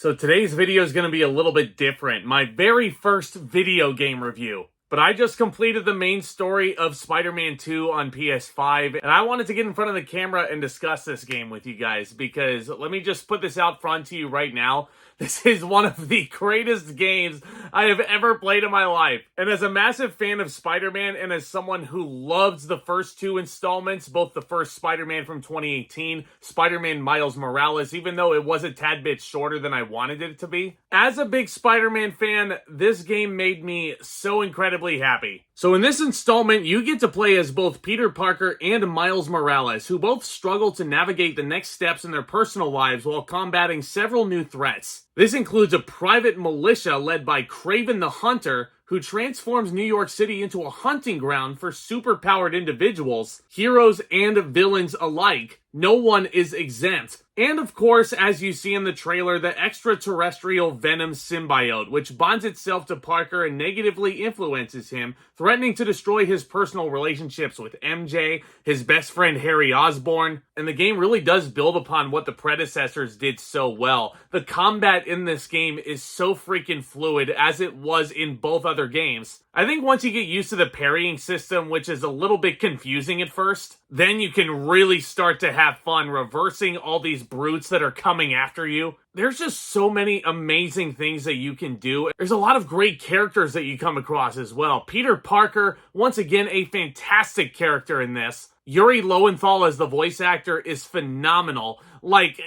So today's video is going to be a little bit different. My very first video game review. But I just completed the main story of Spider-Man 2 on PS5, and I wanted to get in front of the camera and discuss this game with you guys, because let me just put this out front to you right now. This is one of the greatest games I have ever played in my life. And as a massive fan of Spider-Man, and as someone who loves the first two installments, both the first Spider-Man from 2018, Spider-Man Miles Morales, even though it was a tad bit shorter than I wanted it to be. As a big Spider-Man fan, this game made me so incredibly happy. So in this installment, you get to play as both Peter Parker and Miles Morales, who both struggle to navigate the next steps in their personal lives while combating several new threats. This includes a private militia led by Kraven the Hunter, who transforms New York City into a hunting ground for superpowered individuals, heroes and villains alike. No one is exempt. And of course, as you see in the trailer, the extraterrestrial Venom symbiote, which bonds itself to Parker and negatively influences him, threatening to destroy his personal relationships with MJ, his best friend Harry Osborn. And the game really does build upon what the predecessors did so well. The combat in this game is so freaking fluid, as it was in both other games. I think once you get used to the parrying system, which is a little bit confusing at first, then you can really start to have fun reversing all these brutes that are coming after you. There's just so many amazing things that you can do. There's a lot of great characters that you come across as well. Peter Parker, once again, a fantastic character in this. Yuri Lowenthal as the voice actor is phenomenal. Like,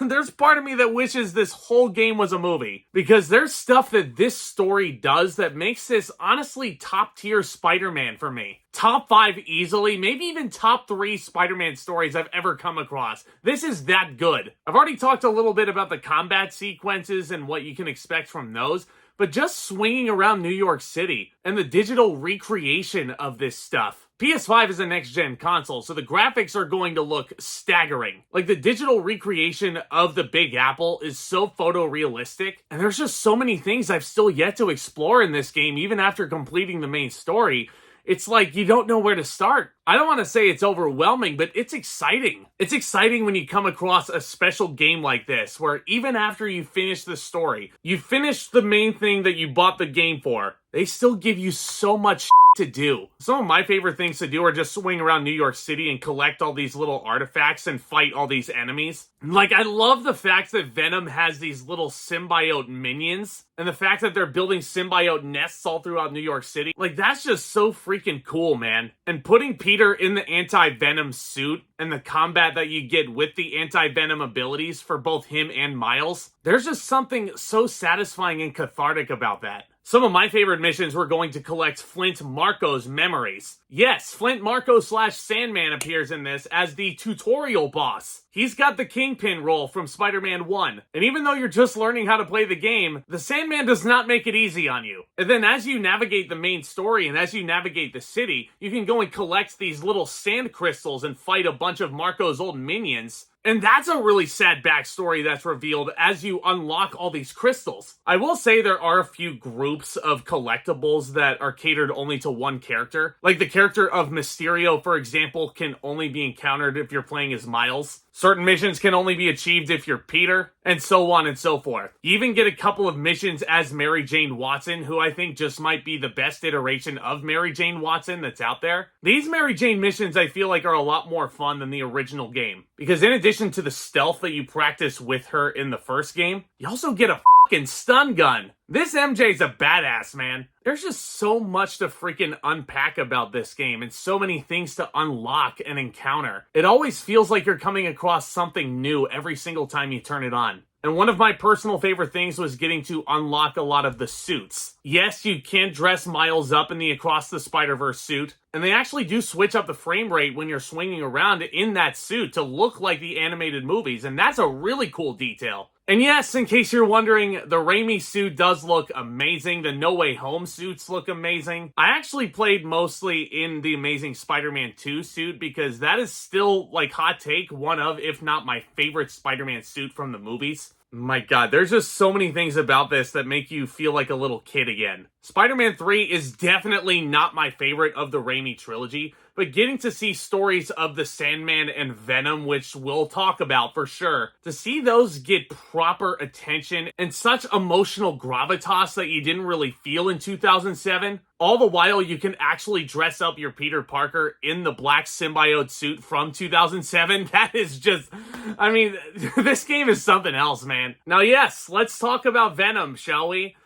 there's part of me that wishes this whole game was a movie, because there's stuff that this story does that makes this honestly top tier Spider-Man for me. Top 5 easily, maybe even top 3 Spider-Man stories I've ever come across. This is that good. I've already talked a little bit about the combat sequences and what you can expect from those, but just swinging around New York City and the digital recreation of this stuff. PS5 is a next-gen console, so the graphics are going to look staggering. Like, the digital recreation of the Big Apple is so photorealistic, and there's just so many things I've still yet to explore in this game, even after completing the main story. It's like you don't know where to start. I don't want to say it's overwhelming, but it's exciting. It's exciting when you come across a special game like this, where even after you finish the story, you finish the main thing that you bought the game for, they still give you so much to do. Some of my favorite things to do are just swing around New York City and collect all these little artifacts and fight all these enemies. Like, I love the fact that Venom has these little symbiote minions, and the fact that they're building symbiote nests all throughout New York City. Like, that's just so freaking cool, man. And putting Peter in the anti-Venom suit and the combat that you get with the anti-Venom abilities for both him and Miles, there's just something so satisfying and cathartic about that. Some of my favorite missions were going to collect Flint Marko's memories. Yes, Flint Marko / Sandman appears in this as the tutorial boss. He's got the Kingpin role from Spider-Man 1. And even though you're just learning how to play the game, the Sandman does not make it easy on you. And then as you navigate the main story and as you navigate the city, you can go and collect these little sand crystals and fight a bunch of Marko's old minions. And that's a really sad backstory that's revealed as you unlock all these crystals. I will say there are a few groups of collectibles that are catered only to one character. Like the character of Mysterio, for example, can only be encountered if you're playing as Miles. Certain missions can only be achieved if you're Peter, and so on and so forth. You even get a couple of missions as Mary Jane Watson, who I think just might be the best iteration of Mary Jane Watson that's out there. These Mary Jane missions I feel like are a lot more fun than the original game, because in addition to the stealth that you practice with her in the first game, you also get a fucking stun gun. This MJ's a badass, man. There's just so much to freaking unpack about this game and so many things to unlock and encounter. It always feels like you're coming across something new every single time you turn it on. And one of my personal favorite things was getting to unlock a lot of the suits. Yes, you can dress Miles up in the Across the Spider-Verse suit, and they actually do switch up the frame rate when you're swinging around in that suit to look like the animated movies, and that's a really cool detail. And yes, in case you're wondering, the Raimi suit does look amazing. The No Way Home suits look amazing. I actually played mostly in the Amazing Spider-Man 2 suit, because that is still, like, hot take, one of, if not my favorite Spider-Man suit from the movies. My God, there's just so many things about this that make you feel like a little kid again. Spider-Man 3 is definitely not my favorite of the Raimi trilogy, but getting to see stories of the Sandman and Venom, which we'll talk about for sure, to see those get proper attention and such emotional gravitas that you didn't really feel in 2007, all the while you can actually dress up your Peter Parker in the black symbiote suit from 2007, that is just, I mean, this game is something else, man. Now yes, let's talk about Venom, shall we?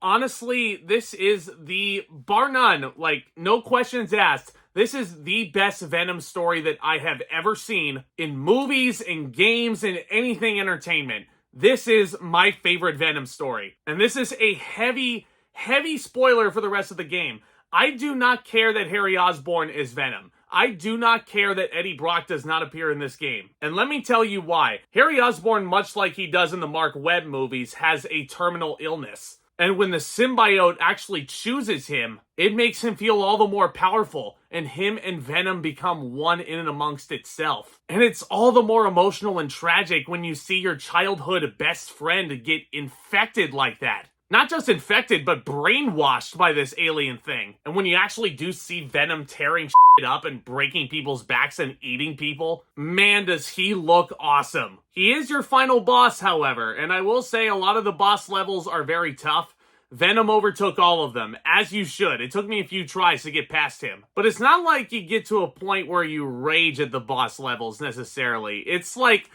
Honestly, this is the, bar none, like, no questions asked, this is the best Venom story that I have ever seen in movies, in games, in anything entertainment. This is my favorite Venom story. And this is a heavy spoiler for the rest of the game. I do not care that Harry Osborn is Venom. I do not care that Eddie Brock does not appear in this game. And let me tell you why. Harry Osborn, much like he does in the Mark Webb movies, has a terminal illness. And when the symbiote actually chooses him, it makes him feel all the more powerful, and him and Venom become one in and amongst itself. And it's all the more emotional and tragic when you see your childhood best friend get infected like that. Not just infected, but brainwashed by this alien thing. And when you actually do see Venom tearing shit up and breaking people's backs and eating people, man, does he look awesome. He is your final boss, however, and I will say a lot of the boss levels are very tough. Venom overtook all of them, as you should. It took me a few tries to get past him. But it's not like you get to a point where you rage at the boss levels, necessarily. It's like,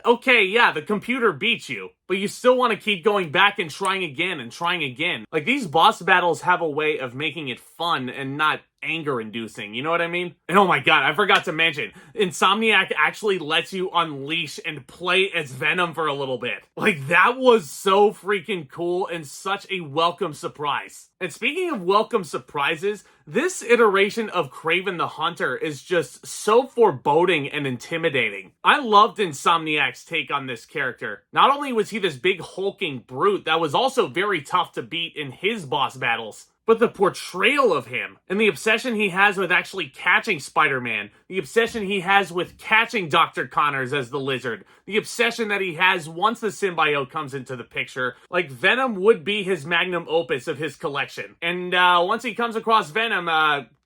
okay, yeah, the computer beats you, but you still want to keep going back and trying again and trying again. Like, these boss battles have a way of making it fun and not anger-inducing, you know what I mean? And oh my god, I forgot to mention, Insomniac actually lets you unleash and play as Venom for a little bit. Like, that was so freaking cool and such a welcome surprise. And speaking of welcome surprises, this iteration of Kraven the Hunter is just so foreboding and intimidating. I loved Insomniac's take on this character. Not only was he this big hulking brute that was also very tough to beat in his boss battles, but the portrayal of him and the obsession he has with actually catching Spider-Man, the obsession he has with catching Dr. Connors as the Lizard, the obsession that he has once the symbiote comes into the picture, like Venom would be his magnum opus of his collection. And once he comes across Venom,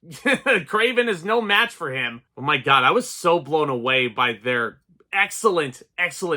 Kraven is no match for him. Oh my god, I was so blown away by their excellent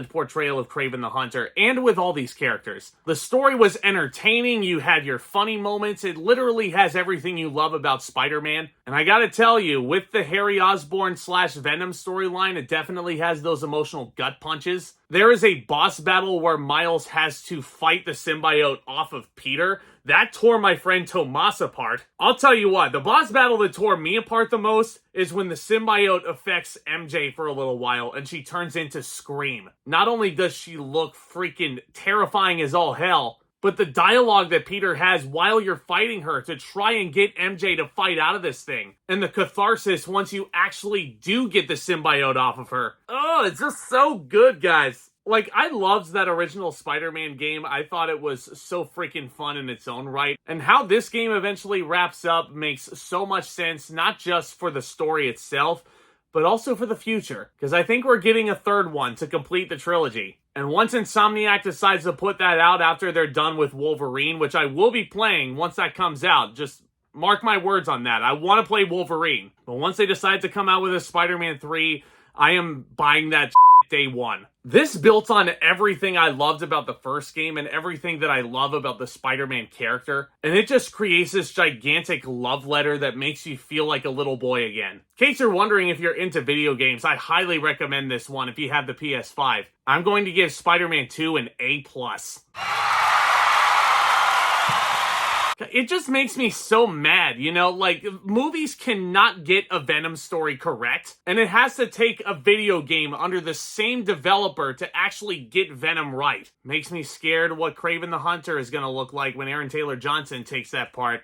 portrayal of Kraven the Hunter, and with all these characters. The story was entertaining, you had your funny moments, it literally has everything you love about Spider-Man. And I gotta tell you, with the Harry Osborn / Venom storyline, it definitely has those emotional gut punches. There is a boss battle where Miles has to fight the symbiote off of Peter. That tore my friend Tomas apart. I'll tell you what, the boss battle that tore me apart the most is when the symbiote affects MJ for a little while and she turns into Scream. Not only does she look freaking terrifying as all hell, but the dialogue that Peter has while you're fighting her to try and get MJ to fight out of this thing. And the catharsis once you actually do get the symbiote off of her. Oh, it's just so good, guys. Like, I loved that original Spider-Man game. I thought it was so freaking fun in its own right. And how this game eventually wraps up makes so much sense, not just for the story itself, but also for the future. Because I think we're getting a third one to complete the trilogy. And once Insomniac decides to put that out after they're done with Wolverine, which I will be playing once that comes out, just mark my words on that. I want to play Wolverine. But once they decide to come out with a Spider-Man 3, I am buying that day one. This built on everything I loved about the first game and everything that I love about the Spider-Man character, and it just creates this gigantic love letter that makes you feel like a little boy again. In case you're wondering if you're into video games, I highly recommend this one if you have the PS5. I'm going to give Spider-Man 2 an A+. It just makes me so mad, you know? Like, movies cannot get a Venom story correct, and it has to take a video game under the same developer to actually get Venom right. Makes me scared what Kraven the Hunter is gonna look like when Aaron Taylor Johnson takes that part.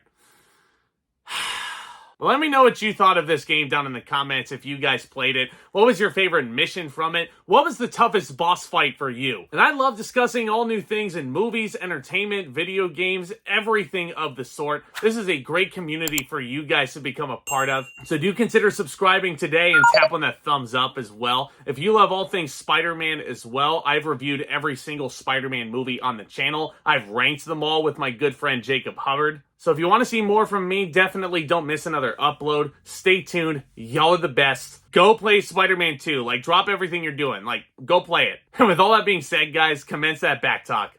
But let me know what you thought of this game down in the comments if you guys played it. What was your favorite mission from it? What was the toughest boss fight for you? And I love discussing all new things in movies, entertainment, video games, everything of the sort. This is a great community for you guys to become a part of. So do consider subscribing today and tap on that thumbs up as well. If you love all things Spider-Man as well, I've reviewed every single Spider-Man movie on the channel. I've ranked them all with my good friend Jacob Hubbard. So if you want to see more from me, definitely don't miss another upload. Stay tuned. Y'all are the best. Go play Spider-Man 2. Like, drop everything you're doing. Like, go play it. And with all that being said, guys, commence that back talk.